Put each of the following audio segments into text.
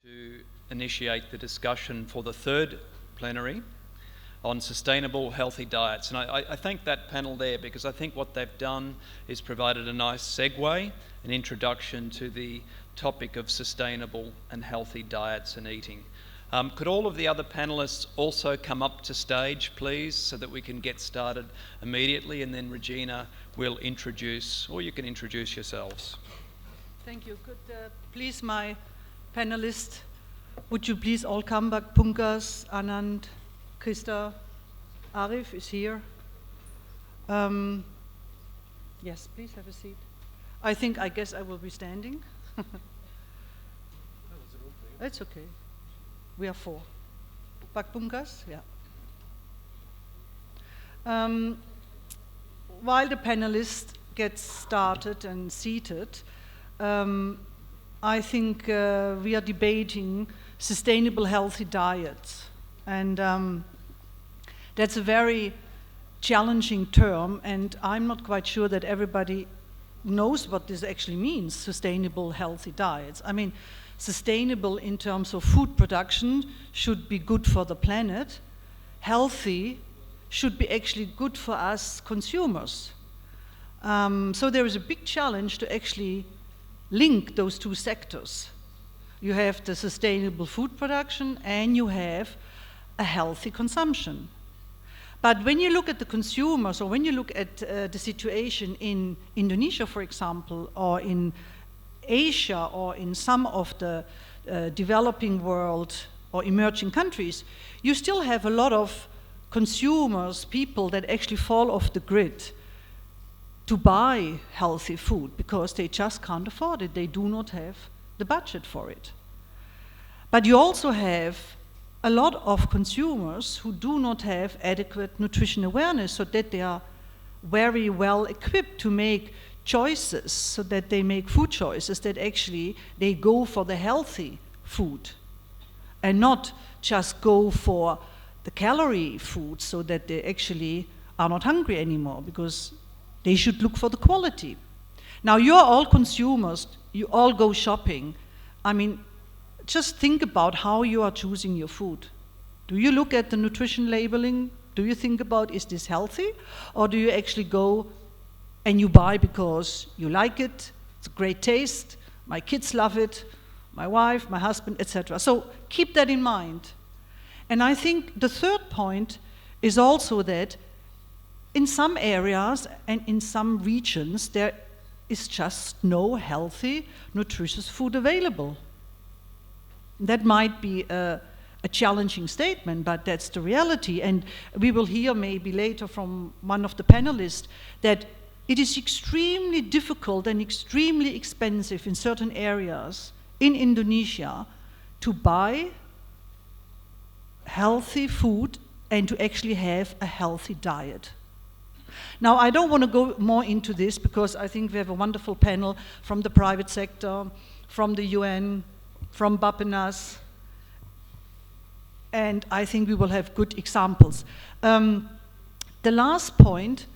to initiate the discussion for the third plenary on sustainable healthy diets. And I thank that panel there because I think what they've done is provided a nice segue, an introduction to the topic of sustainable and healthy diets and eating. Could all of the other panelists also come up to stage, please, so that we can get started immediately, and then Regina will introduce, or you can introduce yourselves. Thank you. Could please my panelists, would you please all come back? Pungkas, Anand, Christa, Arif is here. Yes, please have a seat. I guess I will be standing. It's okay. We are four. Pak Pungkas, yeah. While the panelists get started and seated, I think we are debating sustainable healthy diets. And that's a very challenging term, and I'm not quite sure that everybody knows what this actually means, sustainable healthy diets. I mean, sustainable in terms of food production should be good for the planet. Healthy should be actually good for us consumers. So there is a big challenge to actually link those two sectors. You have the sustainable food production and you have a healthy consumption. But when you look at the consumers, or when you look at the situation in Indonesia, for example, or in Asia, or in some of the developing world or emerging countries, you still have a lot of consumers, people that actually fall off the grid to buy healthy food because they just can't afford it. They do not have the budget for it. But you also have a lot of consumers who do not have adequate nutrition awareness, so that they are very well equipped to make choices, so that they make food choices that actually they go for the healthy food and not just go for the calorie food, so that they actually are not hungry anymore, because they should look for the quality. Now, you're all consumers, you all go shopping. I mean, just think about how you are choosing your food. Do you look at the nutrition labeling? Do you think about, is this healthy? Or do you actually go and you buy because you like it, it's a great taste, my kids love it, my wife, my husband, etc. So keep that in mind. And I think the third point is also that in some areas and in some regions, there is just no healthy, nutritious food available. That might be a challenging statement, but that's the reality. And we will hear maybe later from one of the panelists that it is extremely difficult and extremely expensive in certain areas in Indonesia to buy healthy food and to actually have a healthy diet. Now, I don't want to go more into this because I think we have a wonderful panel from the private sector, from the UN, from BAPPENAS, and I think we will have good examples. The last point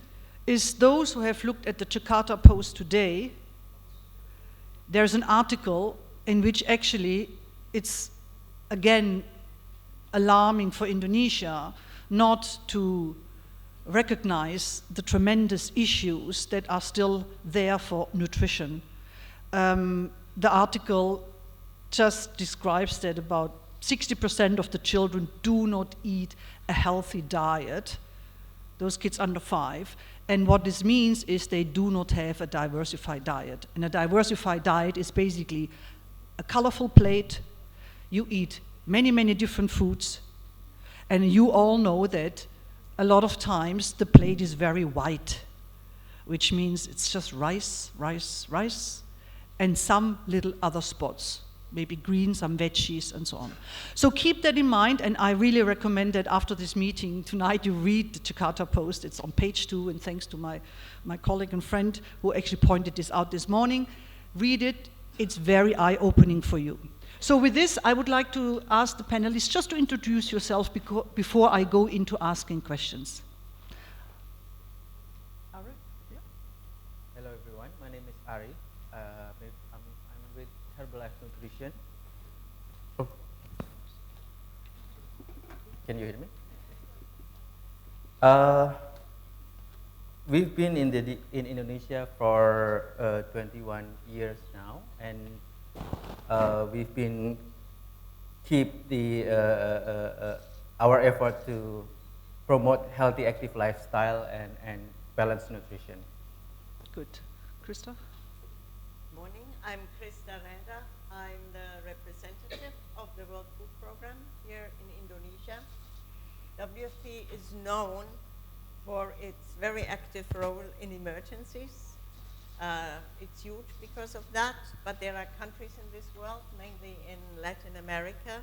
is those who have looked at the Jakarta Post today. There's an article in which actually it's, again, alarming for Indonesia not to recognize the tremendous issues that are still there for nutrition. The article just describes that about 60% of the children do not eat a healthy diet, those kids under 5. And what this means is they do not have a diversified diet. And a diversified diet is basically a colorful plate. You eat many, many different foods. And you all know that a lot of times the plate is very white, which means it's just rice, rice, rice, and some little other spots, maybe green, some veggies, and so on. So keep that in mind, and I really recommend that after this meeting tonight you read the Jakarta Post. It's on page 2, and thanks to my colleague and friend who actually pointed this out this morning. Read it, it's very eye-opening for you. So with this, I would like to ask the panelists just to introduce yourself before I go into asking questions. Arif? Yeah. Hello everyone, my name is Arif. I'm with Herbalife Nutrition. Oh. Can you hear me? We've been in Indonesia for 21 years now, and we've been keep our effort to promote healthy, active lifestyle and balanced nutrition. Good. Christa? Morning, I'm Christa Räder. I'm the representative of the World Food Program here in Indonesia. WFP is known for its very active role in emergencies. It's huge because of that, but there are countries in this world, mainly in Latin America,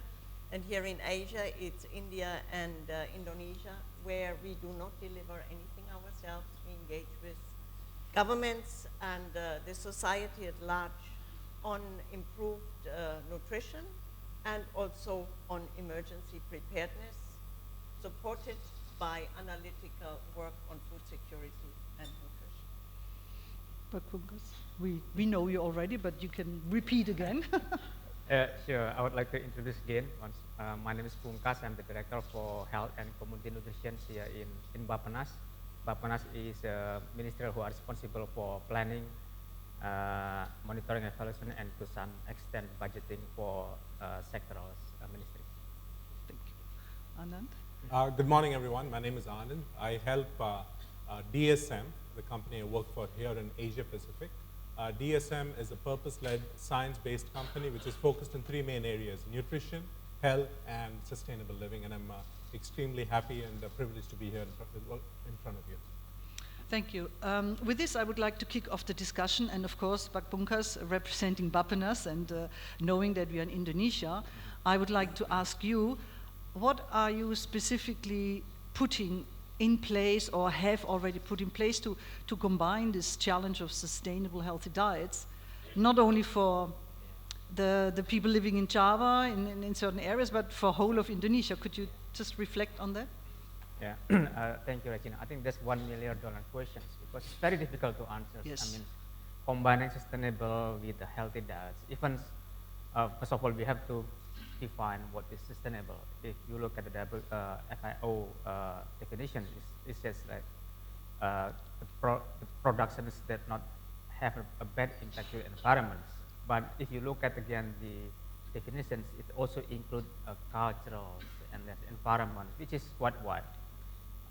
and here in Asia, it's India and Indonesia, where we do not deliver anything ourselves. We engage with governments and the society at large on improved nutrition and also on emergency preparedness, supported by analytical work on food security and nutrition. But Pungkas, we know you already, but you can repeat again. Sure, I would like to introduce again once. My name is Pungkas. I'm the Director for Health and Community Nutrition here in BAPPENAS. BAPPENAS is a ministry who are responsible for planning, monitoring, evaluation, and to some extent budgeting for sectoral ministries. Thank you. Anand? Good morning, everyone. My name is Anand. I help DSM, the company I work for here in Asia Pacific. DSM is a purpose-led, science-based company which is focused in three main areas: nutrition, health, and sustainable living. And I'm extremely happy and privileged to be here in front of you. Thank you. With this, I would like to kick off the discussion, and of course, Pungkas, representing BAPPENAS, and knowing that we are in Indonesia, I would like to ask you, what are you specifically putting in place or have already put in place to combine this challenge of sustainable healthy diets, not only for the people living in Java in certain areas, but for whole of Indonesia? Could you just reflect on that? Yeah, thank you, Regina. I think that's $1 million question because it's very difficult to answer. Yes. I mean, combining sustainable with the healthy diets. Even first of all, we have to define what is sustainable. If you look at the FIO definition, it says like the productions that not have a bad impact to the environment. But if you look at again the definitions, it also includes cultural and then environment, which is quite wide.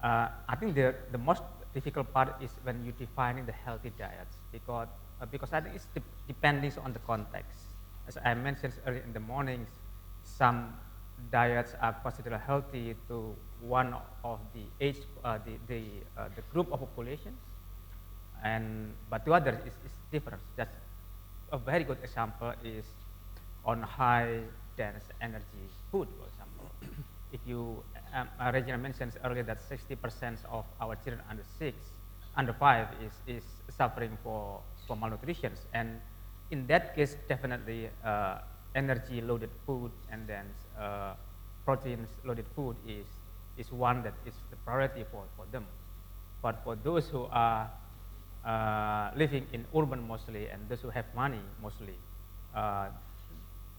I think the most difficult part is when you defining the healthy diets because I think it's depending on the context. As I mentioned earlier in the mornings, some diets are considered healthy to one of the age, the group of populations, but to others it's different. Just a very good example is on high dense energy food, for example. If you, Regina mentioned earlier that 60% of our children under 5 is suffering for malnutrition, and in that case, definitely energy loaded food and then proteins loaded food is one that is the priority for them. But for those who are living in urban mostly and those who have money mostly,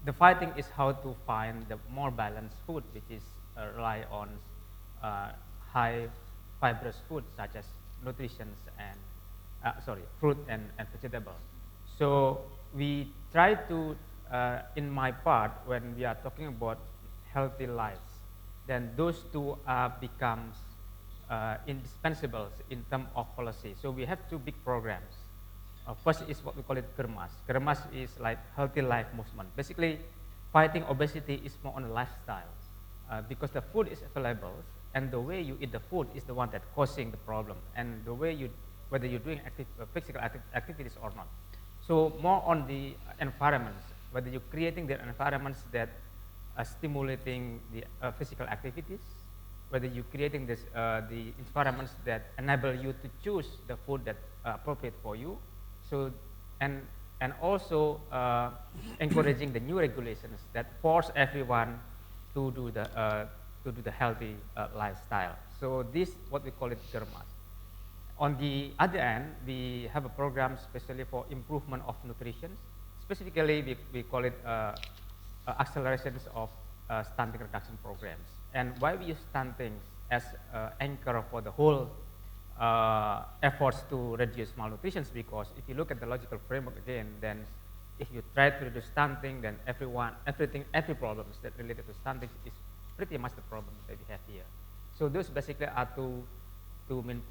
the fighting is how to find the more balanced food, which is rely on high fibrous food such as nutrition and fruit and vegetable. So we try to, in my part, when we are talking about healthy lives, then those two becomes indispensable in terms of policy. So we have two big programs. First is what we call it Germas. Germas is like healthy life movement. Basically, fighting obesity is more on a lifestyle because the food is available and the way you eat the food is the one that causing the problem, and the way you, whether you're doing physical activities or not. So more on the environments, whether you're creating the environments that are stimulating the physical activities, whether you're creating this, the environments that enable you to choose the food that appropriate for you. So, and also encouraging the new regulations that force everyone to do the healthy lifestyle. So this what we call it Germas. On the other end, we have a program especially for improvement of nutrition. Specifically, we call it accelerations of stunting reduction programs. And why we use stunting as anchor for the whole efforts to reduce malnutrition is because if you look at the logical framework again, then if you try to reduce stunting, then every problems that related to stunting is pretty much the problem that we have here. So those basically are two main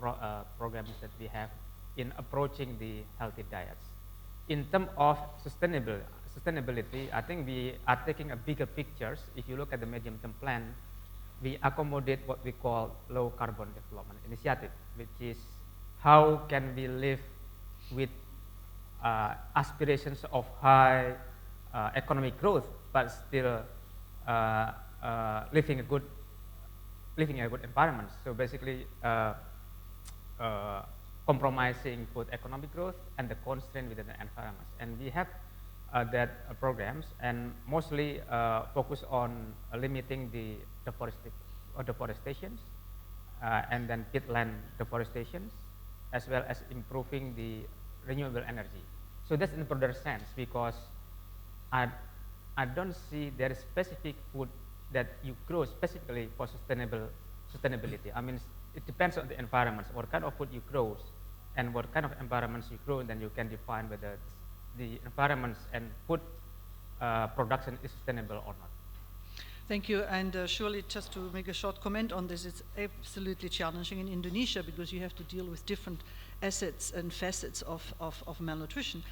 programs that we have in approaching the healthy diets. In terms of sustainability, I think we are taking a bigger pictures. If you look at the medium-term plan, we accommodate what we call low carbon development initiative, which is how can we live with aspirations of high economic growth, but still living in a good environment. So basically, compromising both economic growth and the constraint within the environment. And we have that programs and mostly focus on limiting the deforestations and then peatland deforestations, as well as improving the renewable energy. So that's in a broader sense because I don't see there is specific food that you grow specifically for sustainability. I mean, it depends on the environments, what kind of food you grow and what kind of environments you grow, and then you can define whether the environments and food production is sustainable or not. Thank you, and surely just to make a short comment on this, it's absolutely challenging in Indonesia because you have to deal with different assets and facets of malnutrition.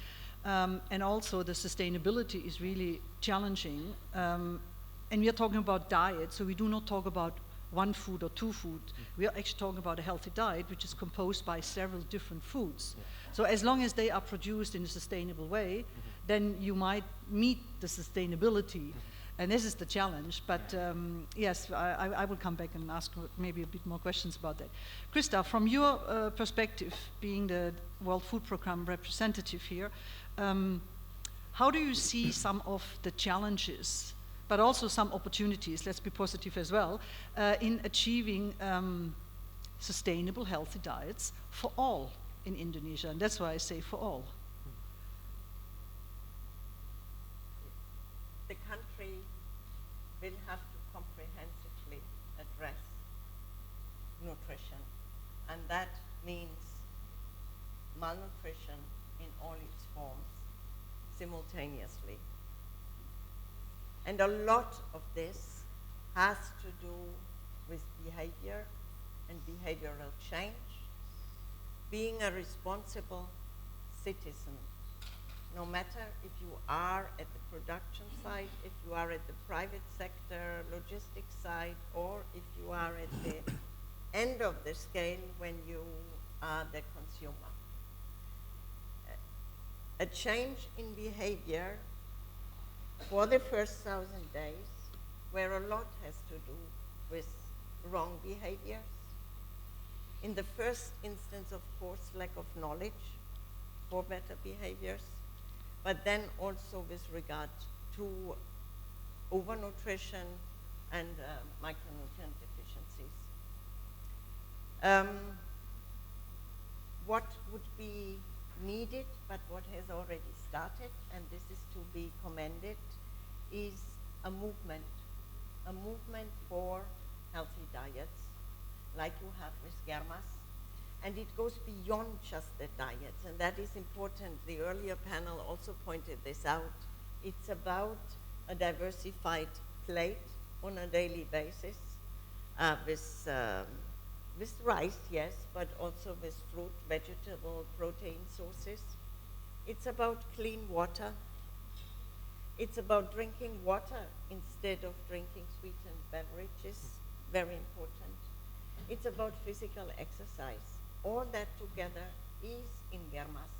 And also the sustainability is really challenging. And we are talking about diet, so we do not talk about one food or two food. We are actually talking about a healthy diet, which is composed by several different foods. Yeah. So as long as they are produced in a sustainable way, then you might meet the sustainability. And this is the challenge, but yes, I will come back and ask maybe a bit more questions about that. Christa, from your perspective, being the World Food Programme representative here, how do you see some of the challenges, but also some opportunities, let's be positive as well, in achieving sustainable, healthy diets for all in Indonesia? And that's why I say for all. The country will have to comprehensively address nutrition, and that means malnutrition in all its forms simultaneously. And a lot of this has to do with behavior and behavioral change, being a responsible citizen. No matter if you are at the production side, if you are at the private sector, logistics side, or if you are at the end of the scale when you are the consumer. A change in behavior for the first 1,000 days, where a lot has to do with wrong behaviors. In the first instance, of course, lack of knowledge for better behaviors, but then also with regard to overnutrition and micronutrient deficiencies. What would be needed, but what has already started, and this is to be commended, is a movement for healthy diets, like you have with Germas. And it goes beyond just the diets, and that is important. The earlier panel also pointed this out. It's about a diversified plate on a daily basis with rice, yes, but also with fruit, vegetable, protein sources. It's about clean water. It's about drinking water instead of drinking sweetened beverages, very important. It's about physical exercise. All that together is in Germas.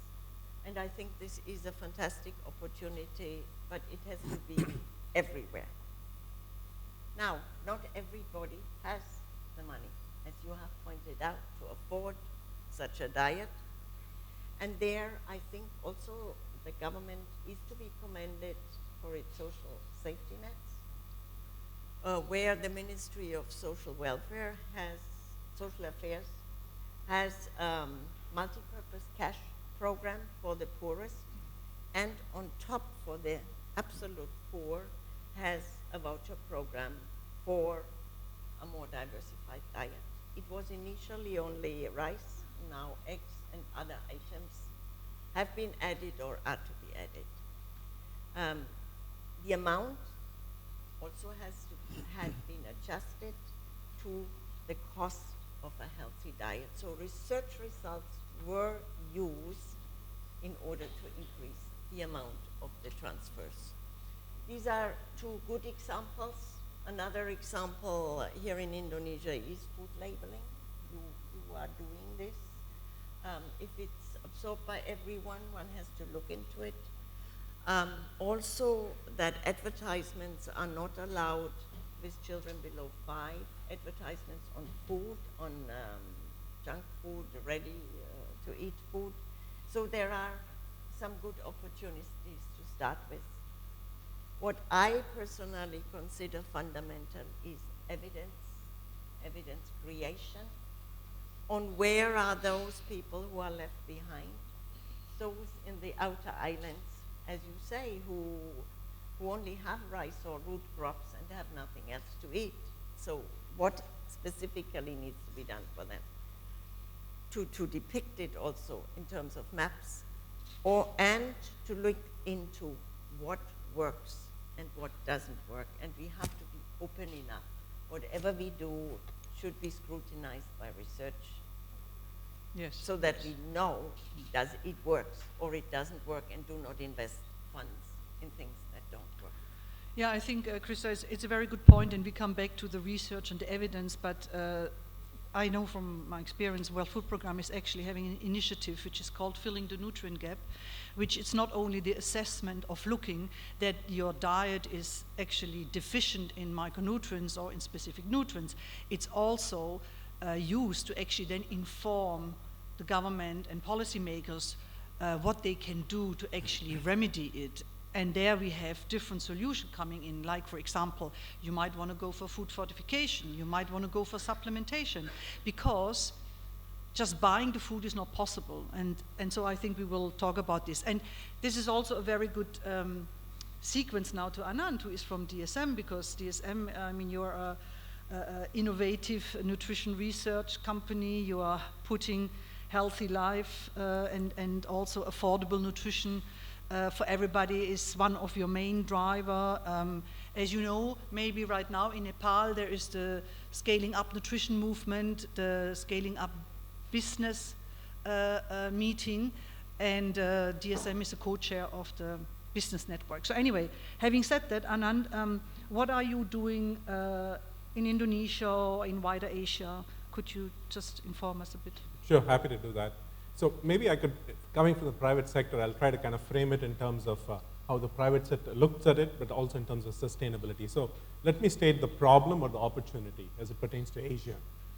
And I think this is a fantastic opportunity, but it has to be everywhere. Now, not everybody has the money, as you have pointed out, to afford such a diet. And there, I think also the government is to be commended for its social safety nets, where the Ministry of Social Welfare Social Affairs has multi-purpose cash program for the poorest, and on top for the absolute poor has a voucher program for a more diversified diet. It was initially only rice, now eggs and other items have been added or are to be added. The amount also had been adjusted to the cost of a healthy diet. So research results were used in order to increase the amount of the transfers. These are two good examples. Another example here in Indonesia is food labeling. You are doing this. If it's absorbed by everyone, one has to look into it. Also, that advertisements are not allowed with children below 5. Advertisements on food, on junk food, ready to eat food. So there are some good opportunities to start with. What I personally consider fundamental is evidence creation on where are those people who are left behind, those in the outer islands, as you say, who only have rice or root crops and have nothing else to eat. So what specifically needs to be done for them? To depict it also in terms of maps, and to look into what works and what doesn't work. And we have to be open enough. Whatever we do should be scrutinized by research. Yes. So that we know does it works or it doesn't work, and do not invest funds in things that don't work. Yeah, I think, Christa, it's a very good point, and we come back to the research and the evidence, but I know from my experience, World Food Programme is actually having an initiative which is called Filling the Nutrient Gap, which is not only the assessment of looking that your diet is actually deficient in micronutrients or in specific nutrients, it's also used to actually then inform the government and policymakers what they can do to actually remedy it. And there we have different solutions coming in, like, for example, you might want to go for food fortification, you might want to go for supplementation, because just buying the food is not possible. And so I think we will talk about this. And this is also a very good sequence now to Anand, who is from DSM, because DSM, I mean, you're a innovative nutrition research company. You are putting healthy life and also affordable nutrition for everybody is one of your main driver. As you know, maybe right now in Nepal there is the Scaling Up Nutrition movement, the Scaling Up Business meeting, and DSM is a co-chair of the business network. So anyway, having said that, Anand, what are you doing in Indonesia or in wider Asia? Could you just inform us a bit? Sure, happy to do that. So maybe I could, coming from the private sector, I'll try to kind of frame it in terms of how the private sector looks at it, but also in terms of sustainability. So let me state the problem or the opportunity as it pertains to Asia.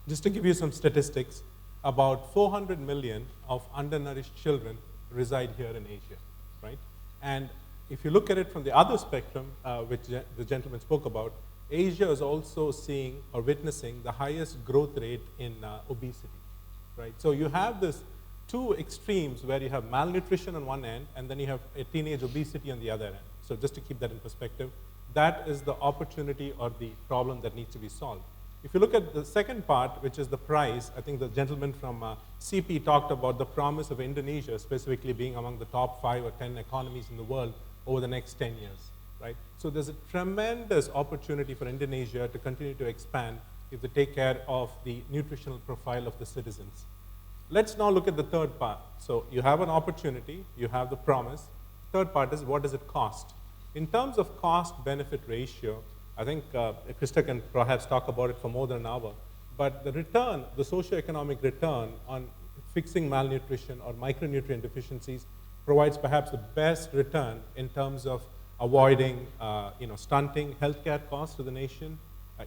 Just to give you some statistics, about 400 million of undernourished children reside here in Asia, right? And if you look at it from the other spectrum, which the gentleman spoke about, Asia is also seeing or witnessing the highest growth rate in obesity, right? So you have this two extremes where you have malnutrition on one end and then you have a teenage obesity on the other end. So just to keep that in perspective, that is the opportunity or the problem that needs to be solved. If you look at the second part, which is the price, I think the gentleman from CP talked about the promise of Indonesia specifically being among the top 5 or 10 economies in the world over the next 10 years, right? So there's a tremendous opportunity for Indonesia to continue to expand if they take care of the nutritional profile of the citizens. Let's now look at the third part. So you have an opportunity, you have the promise. Third part is, what does it cost? In terms of cost-benefit ratio, I think Christa can perhaps talk about it for more than an hour, but the return, the socioeconomic return on fixing malnutrition or micronutrient deficiencies provides perhaps the best return in terms of avoiding stunting healthcare costs to the nation,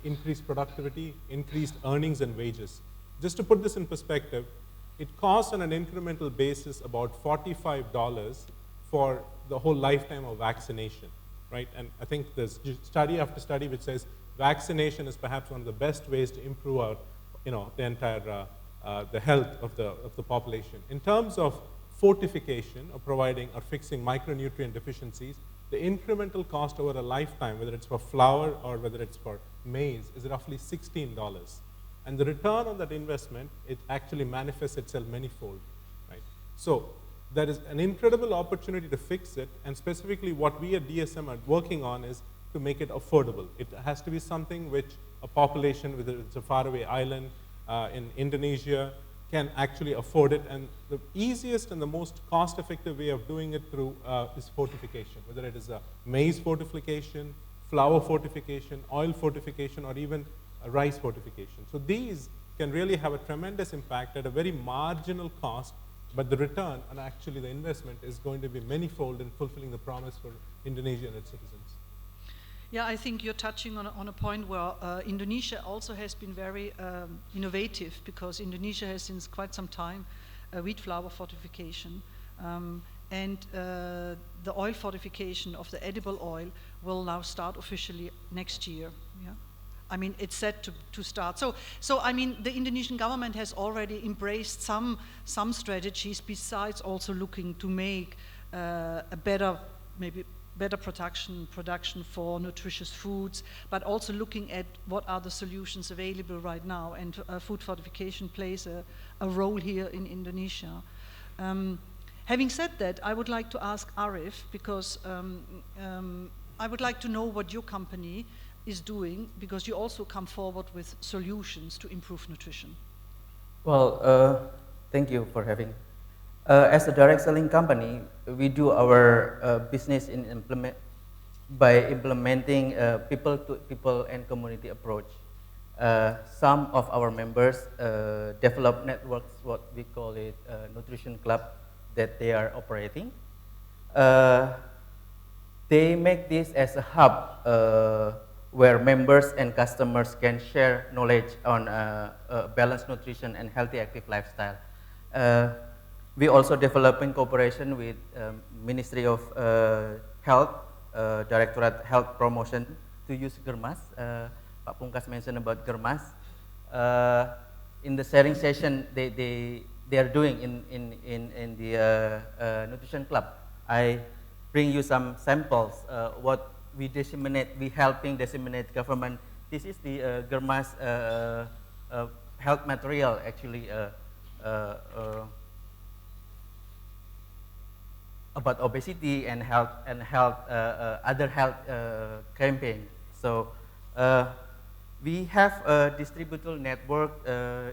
increased productivity, increased earnings and wages. Just to put this in perspective, it costs on an incremental basis about $45 for the whole lifetime of vaccination, right? And I think there's study after study which says vaccination is perhaps one of the best ways to improve our, the entire the health of the population. In terms of fortification or providing or fixing micronutrient deficiencies, the incremental cost over a lifetime, whether it's for flour or whether it's for maize, is roughly $16. And the return on that investment, it actually manifests itself manyfold, right? So there is an incredible opportunity to fix it, and specifically what we at DSM are working on is to make it affordable. It has to be something which a population, whether it's a faraway island in Indonesia, can actually afford it. And the easiest and the most cost-effective way of doing it through is fortification, whether it is a maize fortification, flour fortification, oil fortification, or even a rice fortification. So these can really have a tremendous impact at a very marginal cost, but the return and actually the investment is going to be manyfold in fulfilling the promise for Indonesia and its citizens. Yeah, I think you're touching on a point where Indonesia also has been very innovative, because Indonesia has since quite some time wheat flour fortification, and the oil fortification of the edible oil will now start officially next year. Yeah, I mean, it's set to start. So I mean, the Indonesian government has already embraced some strategies, besides also looking to make a better, maybe better production for nutritious foods, but also looking at what are the solutions available right now, and food fortification plays a role here in Indonesia. Having said that, I would like to ask Arif, because I would like to know what your company is doing, because you also come forward with solutions to improve nutrition. Well, thank you for having. As a direct selling company, we do our business by implementing people-to-people and community approach. Some of our members develop networks, what we call it nutrition club, that they are operating. They make this as a hub where members and customers can share knowledge on balanced nutrition and healthy active lifestyle. We also develop in cooperation with Ministry of Health, Directorate Health Promotion, to use Germas. Pak Pungkas mentioned about Germas. In the sharing session they are doing in the nutrition club, I bring you some samples. What we disseminate, we helping disseminate government. This is the Germas health material, actually. About obesity and health other health campaign. So we have a distributor network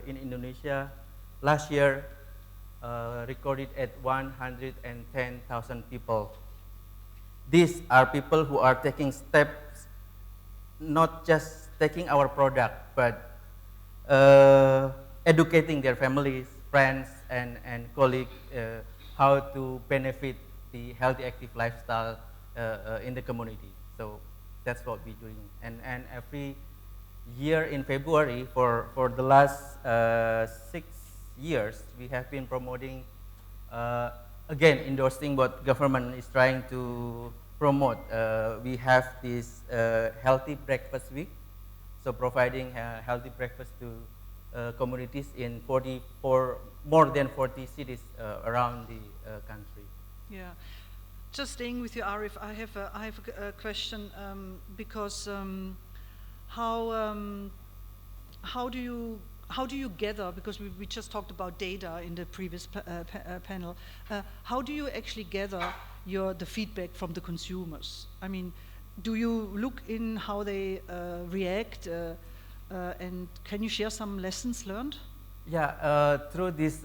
in Indonesia. Last year recorded at 110,000 people. These are people who are taking steps, not just taking our product, but educating their families, friends, and colleagues how to benefit the healthy active lifestyle in the community. So that's what we're doing. And every year in February, for the last 6 years, we have been promoting, again, endorsing what government is trying to promote. We have this healthy breakfast week, so providing healthy breakfast to communities in more than 40 cities around the country. Yeah, just staying with you, Arif, I have a question, because how do you gather, because we just talked about data in the previous panel, how do you actually gather the feedback from the consumers? I mean, do you look in how they react, and can you share some lessons learned? Yeah, through this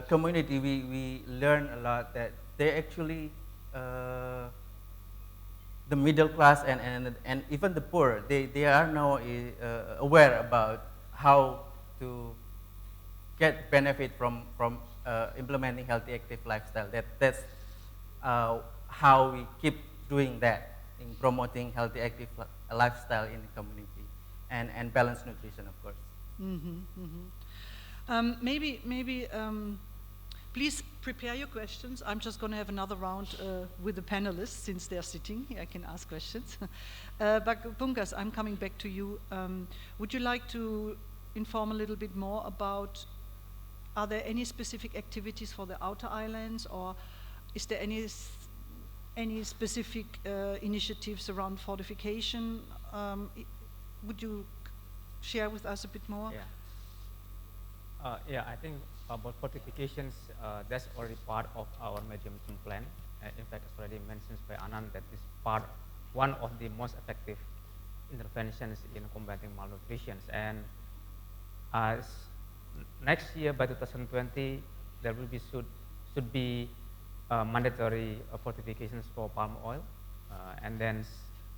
community, we learn a lot that they actually, the middle class and even the poor, they are now aware about how to get benefit from implementing healthy active lifestyle. That's how we keep doing that, in promoting healthy active lifestyle in the community, and balanced nutrition, of course. Mm-hmm, mm-hmm. Maybe please prepare your questions. I'm just going to have another round with the panelists, since they're sitting. I can ask questions. But Pungkas, I'm coming back to you. Would you like to inform a little bit more about are there any specific activities for the outer islands, or is there any specific initiatives around fortification? Would you share with us a bit more? Yeah. Yeah, I think about fortifications, that's already part of our medium-term plan. In fact, it's already mentioned by Anand that is one of the most effective interventions in combating malnutrition. And next year, by 2020, there will be should be mandatory fortifications for palm oil, and then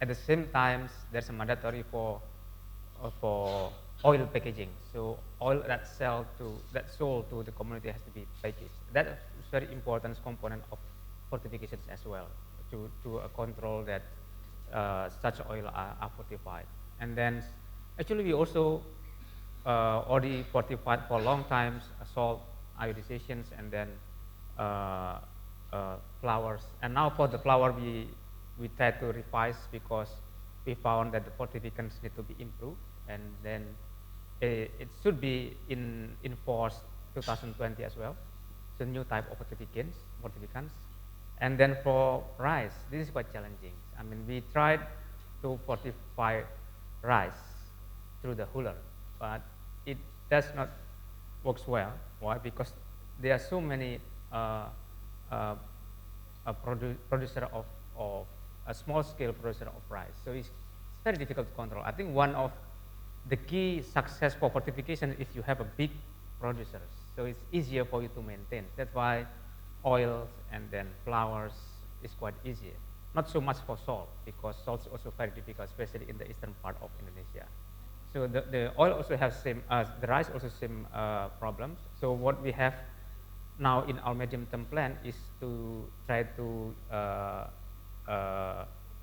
at the same time, there's a mandatory for oil packaging. So oil that's sold to the community has to be packaged. That is very important component of fortifications as well, to control that such oil are fortified. And then actually we also already fortified for a long time salt iodizations, and then flours. And now for the flour we try to revise, because we found that the fortificants need to be improved, and then it should be in force 2020 as well. So new type of fortificants. And then for rice, this is quite challenging. I mean, we tried to fortify rice through the huller, but it does not work well. Why? Because there are so many producer of a small scale producer of rice. So it's very difficult to control. I think one of the key success for fortification is you have a big producers. So it's easier for you to maintain. That's why oils and then flours is quite easier. Not so much for salt, because salt is also very difficult, especially in the eastern part of Indonesia. So the oil also has the rice also same problems. So what we have now in our medium-term plan is to try to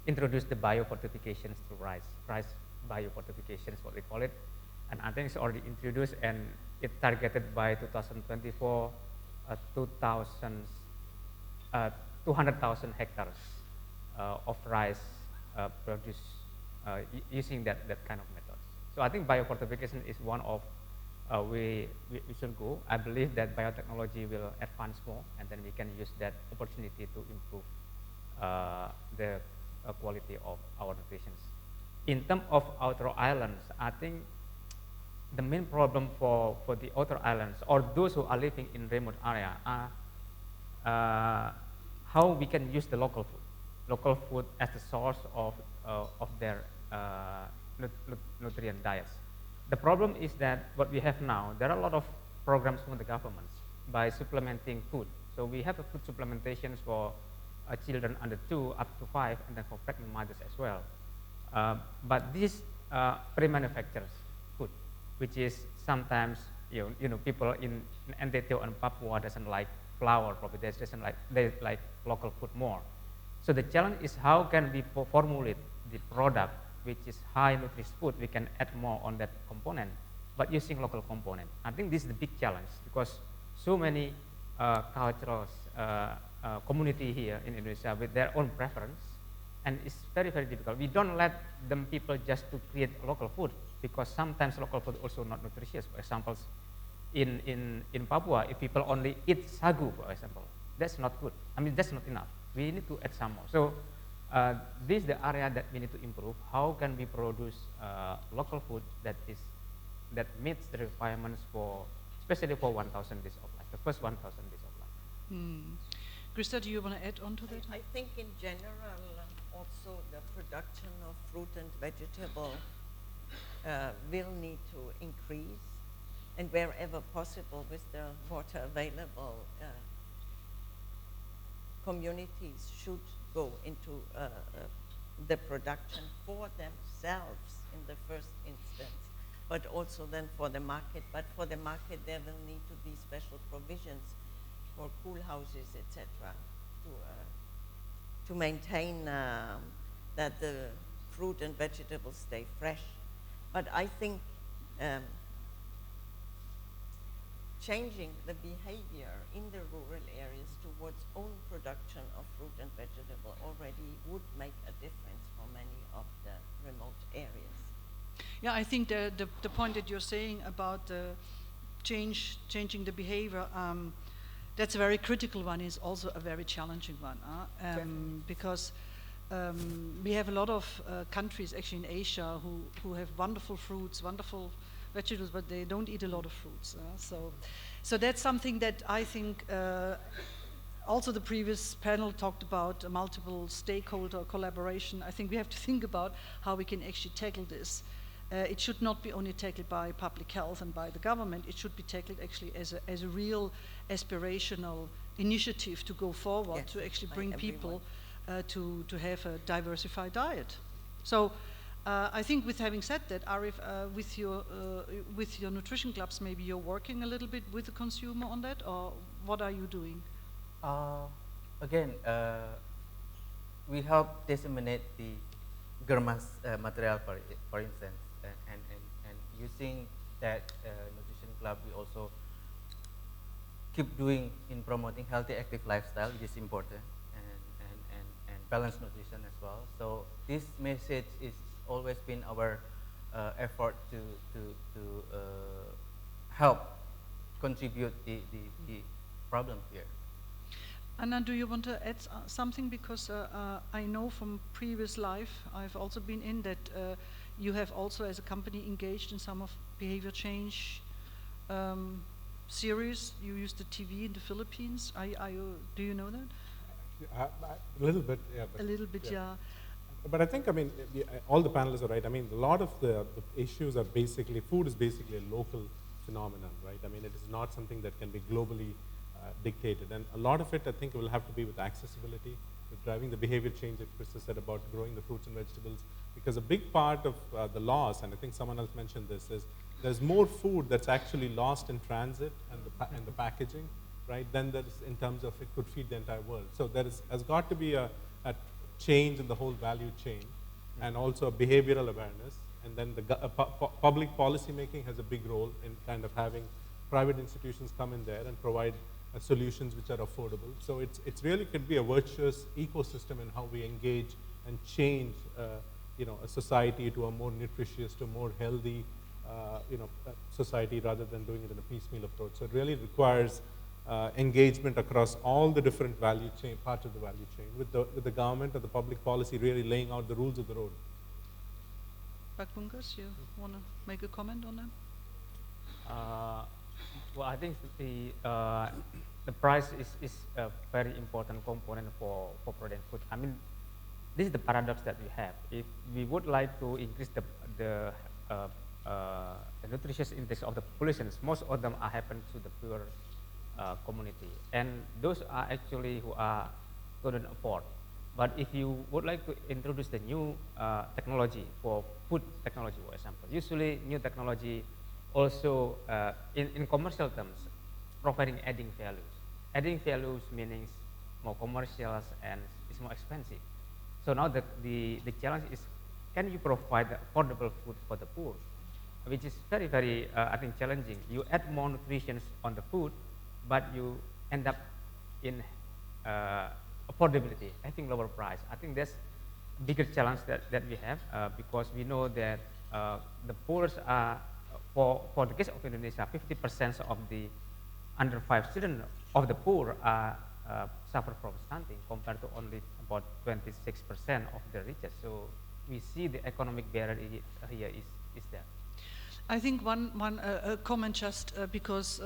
introduce the biofortifications to rice biofortifications, what we call it. And I think it's already introduced, and it targeted by 2024, 200,000 hectares of rice produced using that kind of methods. So I think biofortification is one of we should go. I believe that biotechnology will advance more, and then we can use that opportunity to improve the quality of our nutrition. In terms of outer islands, I think the main problem for the outer islands, or those who are living in remote area, are how we can use the local food as the source of their nutrient diets. The problem is that what we have now, there are a lot of programs from the governments by supplementing food. So we have a food supplementations for children under 2 up to 5, and then for pregnant mothers as well. But these pre-manufactured food, which is sometimes people in NTT and Papua doesn't like flour, probably they like local food more. So the challenge is how can we formulate the product which is high nutritious food, we can add more on that component, but using local component. I think this is the big challenge, because so many cultural community here in Indonesia with their own preference, and it's very, very difficult. We don't let them people just to create local food, because sometimes local food also not nutritious. For example, in Papua, if people only eat sagu, for example, that's not good. I mean, that's not enough. We need to add some more. So this is the area that we need to improve. How can we produce local food that meets the requirements for, especially for 1,000 days of life, the first 1,000 days of life. Christa, do you want to add on to that? I think in general, also the production of fruit and vegetable will need to increase, and wherever possible with the water available, communities should go into the production for themselves in the first instance, but also then for the market. But for the market, there will need to be special provisions for cool houses, etc., to maintain that the fruit and vegetables stay fresh. But I think changing the behavior in the rural areas towards own production of fruit and vegetable already would make a difference for many of the remote areas. Yeah, I think the point that you're saying about changing the behavior, that's a very critical one, is also a very challenging one, because we have a lot of countries actually in Asia who have wonderful fruits, wonderful vegetables, but they don't eat a lot of fruits. So that's something that I think also the previous panel talked about multiple stakeholder collaboration. I think we have to think about how we can actually tackle this. It should not be only tackled by public health and by the government. It should be tackled actually as a real aspirational initiative to go forward, to actually bring people to have a diversified diet. So I think with having said that, Arif, with your nutrition clubs, maybe you're working a little bit with the consumer on that, or what are you doing? Again, we help disseminate the Germas material, for instance, and using that nutrition club, we also keep doing in promoting healthy, active lifestyle, which is important, and balanced nutrition as well. So this message is always been our effort to help contribute the problem here. Anand, do you want to add something? Because I know from previous life, I've also been in that you have also as a company engaged in some of behavior change series. You use the TV in the Philippines. Do you know that? A little bit, yeah. A little bit, yeah. But I think, I mean, all the panelists are right. I mean, a lot of the issues are basically, food is basically a local phenomenon, right? I mean, it is not something that can be globally dictated. And a lot of it, I think, will have to be with accessibility, with driving the behavior change that Christa said about growing the fruits and vegetables. Because a big part of the loss, and I think someone else mentioned this, is there's more food that's actually lost in transit and the packaging, right, than there is in terms of it could feed the entire world. So there has got to be a change in the whole value chain, and also a behavioral awareness. And then the public policy making has a big role in kind of having private institutions come in there and provide solutions which are affordable. So it's really could be a virtuous ecosystem in how we engage and change a society to a more nutritious, to a more healthy society, rather than doing it in a piecemeal approach. So it really requires engagement across all the different value chain, parts of the value chain, with the government and the public policy really laying out the rules of the road. Pungkas, you want to make a comment on that? Well, I think the price is a very important component for product food. I mean, this is the paradox that we have. If we would like to increase the nutritious index of the populations, most of them are happen to the poor community, and those are actually who couldn't afford. But if you would like to introduce the new technology for food technology, for example, usually new technology also in commercial terms providing adding values. Adding values meaning more commercials and it's more expensive. So now the challenge is, can you provide affordable food for the poor, which is very, very I think challenging. You add more nutrition on the food, but you end up in affordability, I think lower price. I think that's a bigger challenge that we have because we know that the poor are, for the case of Indonesia, 50% of the under 5 children of the poor are suffer from stunting compared to only about 26% of the richest. So we see the economic barrier here is there. I think one comment just because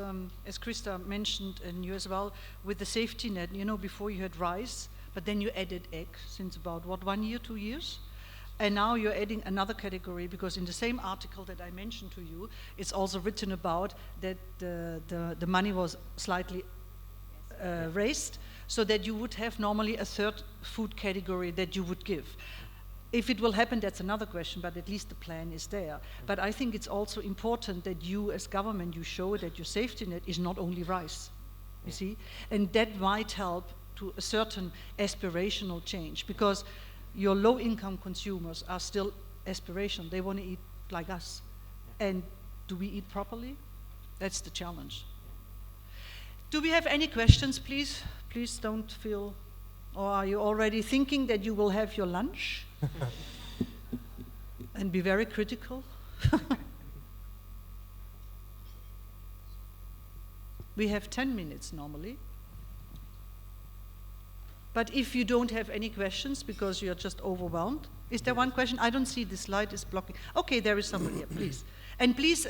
as Christa mentioned and you as well, with the safety net, before you had rice, but then you added egg since about 1 year, 2 years? And now you're adding another category because in the same article that I mentioned to you, it's also written about that the money was slightly raised so that you would have normally a third food category that you would give. If it will happen, that's another question, but at least the plan is there. But I think it's also important that you as government, you show that your safety net is not only rice, you see? And that might help to a certain aspirational change because your low-income consumers are still aspirational. They want to eat like us. And do we eat properly? That's the challenge. Do we have any questions, please? Please don't feel, or are you already thinking that you will have your lunch? And be very critical. We have 10 minutes normally. But if you don't have any questions because you're just overwhelmed, is there one question? I don't see the slide is blocking. Okay, there is somebody here, please. And please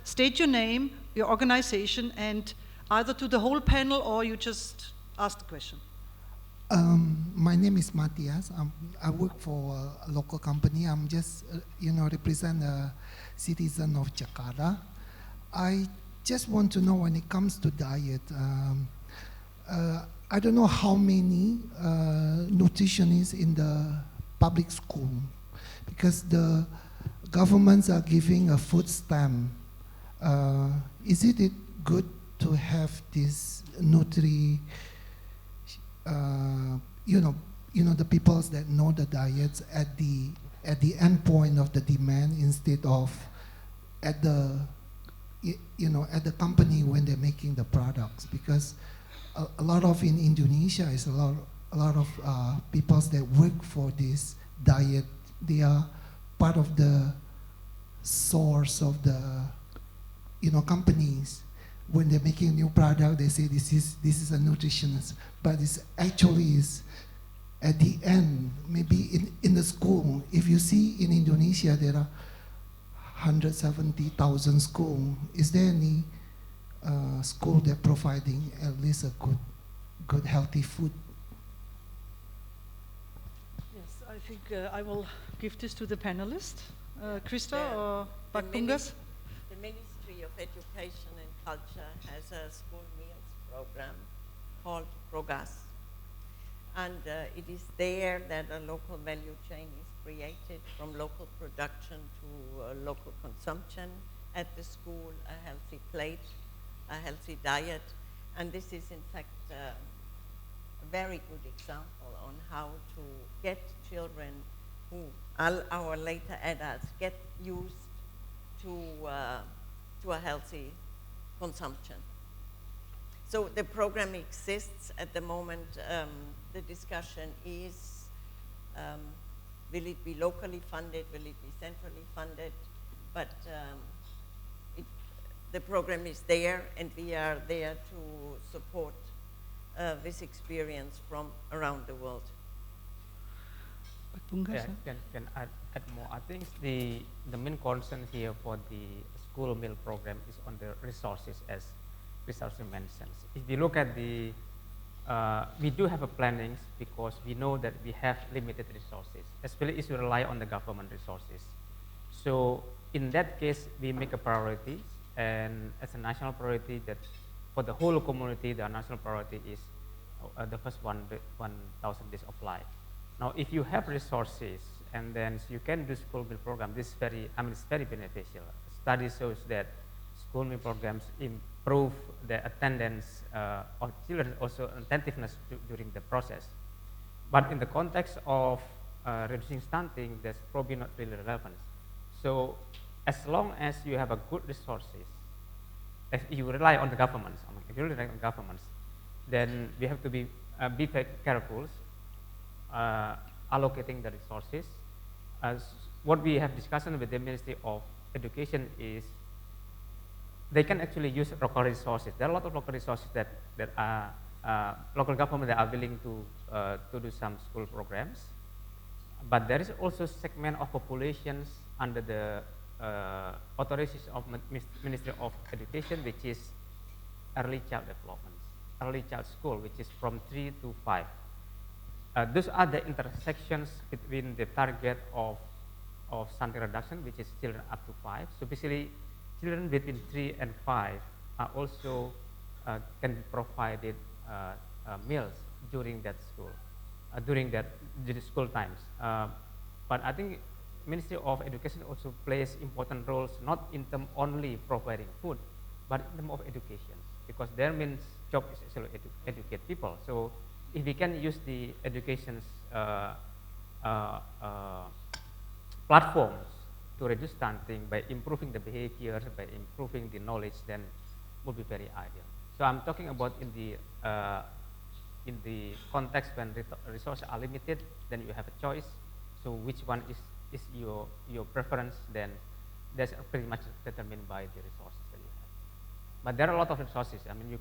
state your name, your organization, and either to the whole panel or you just ask the question. My name is Matthias. I work for a local company. I'm just, represent a citizen of Jakarta. I just want to know when it comes to diet, I don't know how many nutritionists in the public school, because the governments are giving a food stamp. Is it good to have this the people that know the diets at the end point of the demand instead of at the company when they're making the products? Because a lot of in Indonesia is a lot of people that work for this diet. They are part of the source of the companies. When they're making a new product, they say this is a nutritionist, but it's actually is at the end, maybe in the school. If you see in Indonesia, there are 170,000 schools. Is there any school that providing at least a good healthy food? Yes, I think I will give this to the panelists. Christa or Pungkas? The Ministry of Education and Culture has a school meals program called Pungkas. And it is there that a local value chain is created, from local production to local consumption. At the school, a healthy plate, a healthy diet. And this is in fact a very good example on how to get children who our later adults get used to a healthy consumption. So the program exists at the moment. The discussion is, will it be locally funded, will it be centrally funded? But the program is there, and we are there to support this experience from around the world. Yeah, can add more. I think the main concern here for the school meal program is on the resources, as Christa mentioned. If you look at the, we do have a plannings because we know that we have limited resources, especially if you rely on the government resources. So in that case, we make a priority, and as a national priority, that for the whole community, the national priority is the first 1,000 days of life. Now, if you have resources and then you can do school meal program, this is it's very beneficial. Study shows that school meal programs improve the attendance of children, also attentiveness during the process. But in the context of reducing stunting, that's probably not really relevant. So as long as you have a good resources, if you rely on the governments, then we have to be very careful allocating the resources. As what we have discussed with the Ministry of Education is they can actually use local resources. There are a lot of local resources that are local government that are willing to do some school programs. But there is also segment of populations under the authorization of Ministry of Education, which is early child development, early child school, which is from 3 to 5. Those are the intersections between the target of stunting reduction, which is children up to 5. So basically, children between 3 and 5 are also can be provided meals during that school, during school times. But I think Ministry of Education also plays important roles, not in terms only providing food, but in terms of education, because their main job is actually educate people. So if we can use the education's platforms to reduce stunting by improving the behaviors, by improving the knowledge, then would be very ideal. So I'm talking about in the context when resources are limited, then you have a choice. So which one is your preference? Then that's pretty much determined by the resources that you have. But there are a lot of resources. I mean, you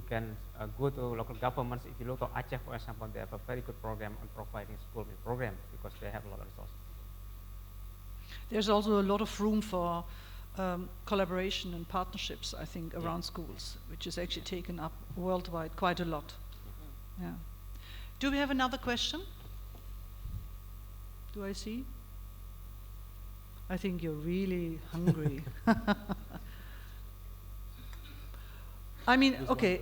can go to local governments. If you look at Aceh, for example, they have a very good program on providing school meal programs because they have a lot of resources. There's also a lot of room for collaboration and partnerships, I think, around schools, which is actually taken up worldwide quite a lot. Yeah. Do we have another question? Do I see? I think you're really hungry. I mean, okay,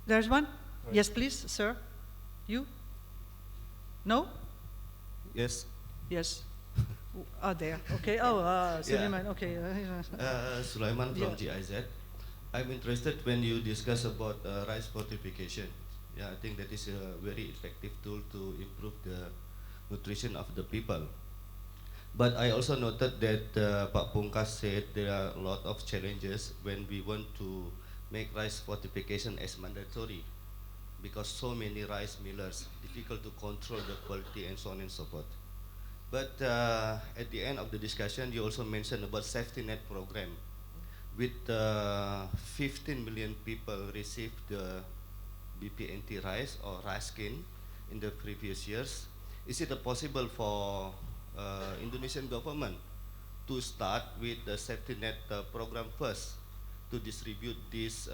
there's one. Right. Yes, please, sir. You? No? Yes. Yes. There. Okay. Oh, Sulaiman. Yeah. Okay. Sulaiman from GIZ. I'm interested when you discuss about rice fortification. Yeah, I think that is a very effective tool to improve the nutrition of the people. But I also noted that Pak Pungkas said there are a lot of challenges when we want to make rice fortification as mandatory, because so many rice millers, difficult to control the quality and so on and so forth. But at the end of the discussion, you also mentioned about safety net program. With 15 million people received the BPNT rice or rice skin in the previous years, is it possible for Indonesian government to start with the safety net program first to distribute this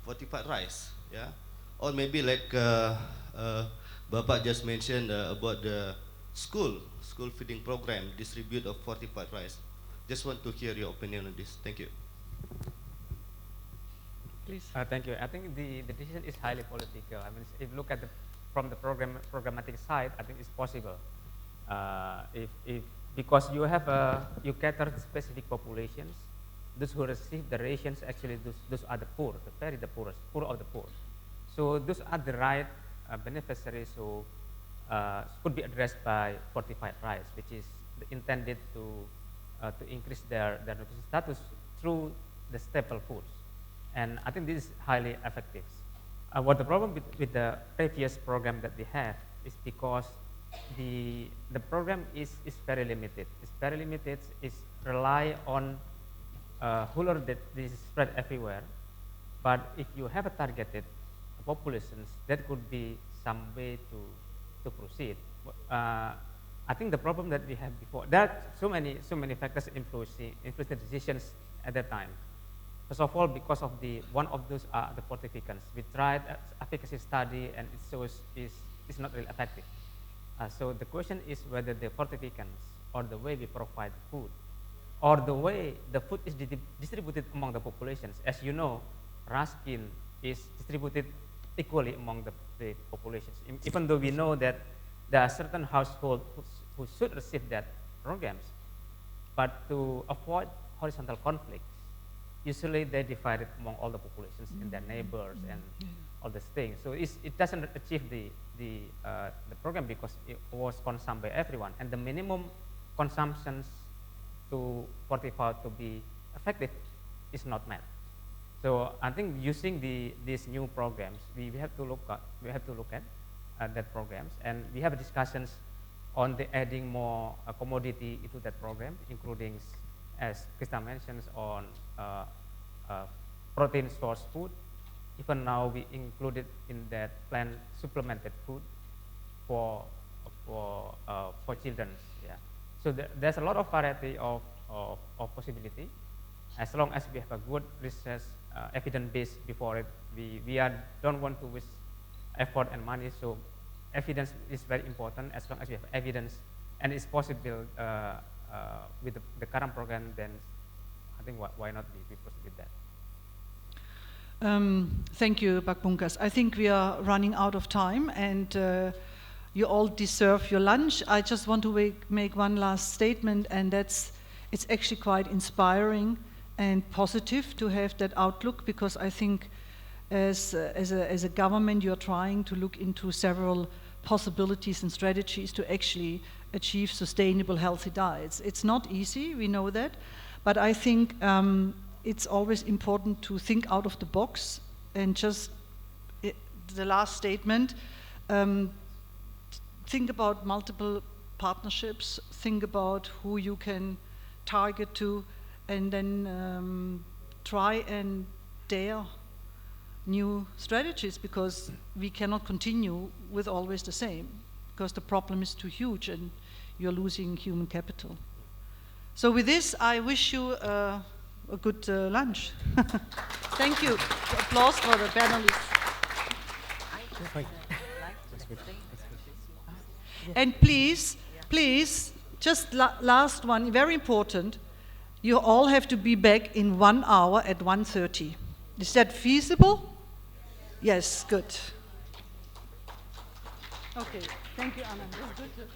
fortified rice, yeah? Or maybe like Bapak just mentioned about the school feeding program, distribute of fortified rice. Just want to hear your opinion on this. Thank you. Please. Thank you. I think the decision is highly political. I mean, if you look at from the programmatic side, I think it's possible. Because you cater to specific populations, those who receive the rations, actually those are the poor, the poorest, poor of the poor. So those are the right beneficiaries who could be addressed by fortified rice, which is intended to increase their nutrition status through the staple foods. And I think this is highly effective. What the problem with the previous program that we have is because the program is very limited. It's very limited. It's rely on huller that is spread everywhere. But if you have a targeted populations, that could be some way to proceed. I think the problem that we have before, there are so many factors influencing the decisions at that time. First of all, because of one of those are the fortificants. We tried efficacy study and it shows it's not really effective. So the question is whether the fortificants or the way we provide food or the way the food is distributed among the populations. As you know, Raskin is distributed equally among the populations. Even though we know that there are certain households who should receive that programs, but to avoid horizontal conflicts, usually they divide it among all the populations and their neighbors and all these things. So it doesn't achieve the program because it was consumed by everyone, and the minimum consumptions to fortify to be effective is not met. So I think using these new programs, we have to look at that programs, and we have discussions on the adding more commodity into that program, including, as Christa mentions, on protein source food. Even now we included in that plant supplemented food for children. Yeah. So there's a lot of variety of possibility, as long as we have a good research evidence base before it. We don't want to waste effort and money. So evidence is very important. As long as we have evidence and it's possible with the current program, then I think why not we proceed with that. Thank you, Pak Pungkas. I think we are running out of time, and you all deserve your lunch. I just want to make one last statement, and it's actually quite inspiring and positive to have that outlook, because I think as a government you're trying to look into several possibilities and strategies to actually achieve sustainable, healthy diets. It's not easy, we know that, but I think it's always important to think out of the box, and just the last statement, think about multiple partnerships, think about who you can target to, and then try and dare new strategies, because we cannot continue with always the same, because the problem is too huge and you're losing human capital. So with this, I wish you a good lunch. Thank you. Applause for the panelists. And please, just last one, very important, you all have to be back in 1 hour at 1:30. Is that feasible? Yes, good. Okay, thank you, Anand. It was good.